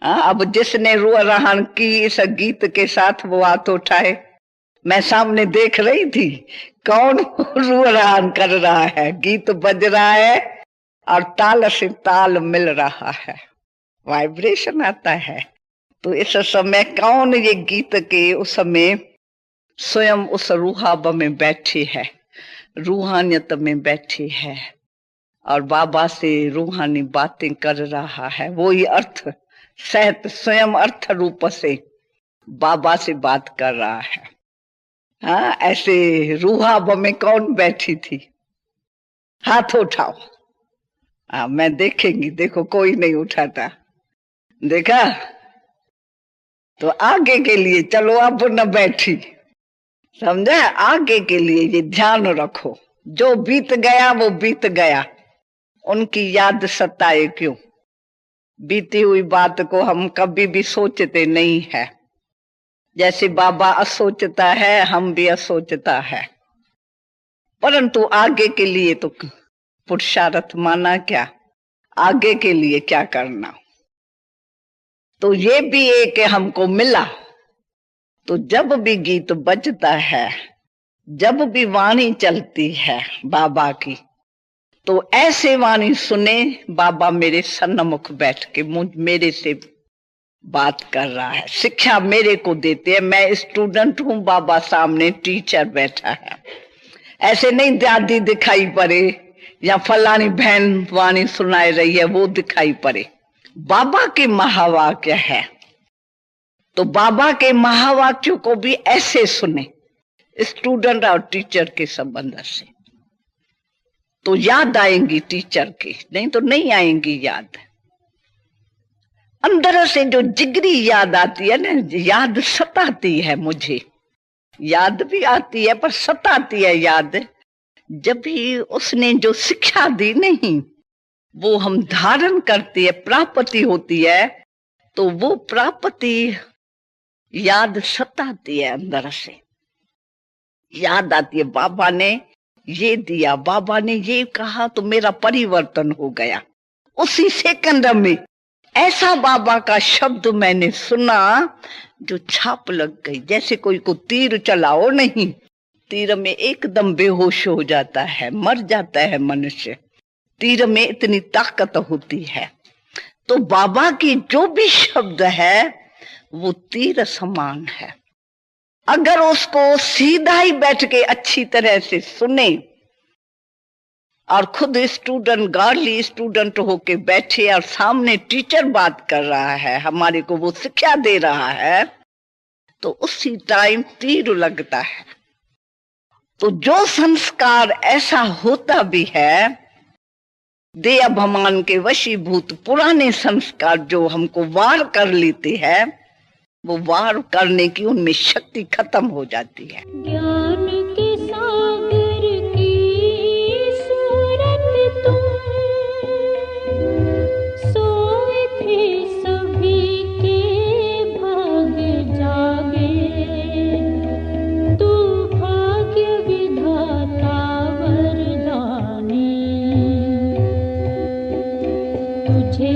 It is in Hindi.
हाँ, अब जिसने रुआन की इस गीत के साथ वो हाथ उठाए। मैं सामने देख रही थी कौन रुआन कर रहा है, गीत बज रहा है और ताल से ताल मिल रहा है, वाइब्रेशन आता है। तो इस समय कौन ये गीत के उस समय स्वयं उस रूहाब में बैठी है, रूहानियत में बैठी है और बाबा से रूहानी बातें कर रहा है। वो ही अर्थ सहत स्वयं अर्थ रूप से बाबा से बात कर रहा है। हाँ, ऐसे रूहाब में कौन बैठी थी? हाथ उठाओ। हाँ, मैं देखेंगी। देखो कोई नहीं उठाता, देखा? तो आगे के लिए चलो, अब न बैठी, समझा? आगे के लिए ये ध्यान रखो, जो बीत गया वो बीत गया, उनकी याद सताए क्यों? बीती हुई बात को हम कभी भी सोचते नहीं है। जैसे बाबा असोचता है, हम भी असोचता है, परंतु आगे के लिए तो पुरुषार्थ माना क्या, आगे के लिए क्या करना। तो ये भी एक हमको मिला। तो जब भी गीत बजता है, जब भी वाणी चलती है बाबा की, तो ऐसे वाणी सुने। बाबा मेरे सन्मुख बैठ के मेरे से बात कर रहा है, शिक्षा मेरे को देते हैं। मैं स्टूडेंट हूं, बाबा सामने टीचर बैठा है। ऐसे नहीं दादी दिखाई पड़े या फलानी बहन वाणी सुनाई रही है वो दिखाई पड़े। बाबा के महावाक्य है, तो बाबा के महावाक्यों को भी ऐसे सुने, स्टूडेंट और टीचर के संबंध से। तो याद आएंगी टीचर की, नहीं तो नहीं आएंगी याद। अंदर से जो जिगरी याद आती है ना, याद सताती है मुझे, याद भी आती है पर सताती है याद। जब भी उसने जो शिक्षा दी नहीं वो हम धारण करती है, प्राप्ति होती है, तो वो प्राप्ति याद सताती है, अंदर से याद आती है। बाबा ने ये दिया, बाबा ने ये कहा, तो मेरा परिवर्तन हो गया उसी सेकंड में। ऐसा बाबा का शब्द मैंने सुना जो छाप लग गई। जैसे कोई को तीर चलाओ नहीं, तीर में एकदम बेहोश हो जाता है, मर जाता है मनुष्य। तीर में इतनी ताकत होती है। तो बाबा की जो भी शब्द है वो तीर समान है। अगर उसको सीधा ही बैठ के अच्छी तरह से सुने और खुद स्टूडेंट, गार्डली स्टूडेंट होके बैठे और सामने टीचर बात कर रहा है, हमारे को वो शिक्षा दे रहा है, तो उसी टाइम तीर लगता है। तो जो संस्कार ऐसा होता भी है, दे अभिमान के वशीभूत पुराने संस्कार जो हमको वार कर लेते हैं, वो वार करने की उनमें शक्ति खत्म हो जाती है। ज्ञान के सागर की सूरत तुम, सोए थे सभी के भाग जागे, तू भाग्य विधाता वरदानी, तुझे